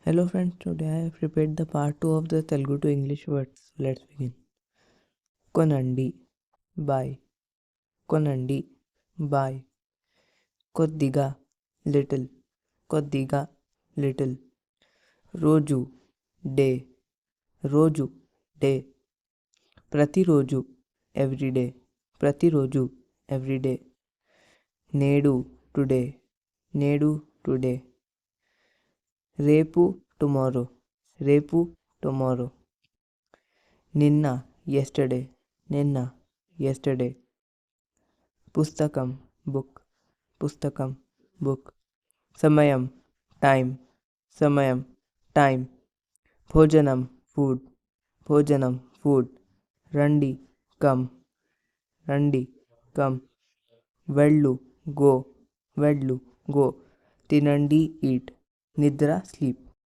Hello friends, today I have prepared the part 2 of the Telugu to English words. Let's begin. Konandi, by. Konandi, by. Koddiga, little. Koddiga, little. Roju, day. Roju, day. Pratiroju, every day. Pratiroju, every day. Nedu, today. Nedu, today. Repu, tomorrow. Repu, tomorrow. Ninna, yesterday. Ninna, yesterday. Pustakam, book. Pustakam, book. Samayam, time. Samayam, time. Bhojanam, food. Bhojanam, food. Randi, come. Randi, come. Vellu, go. Vellu, go. Tinandi, eat. Nidra, sleep.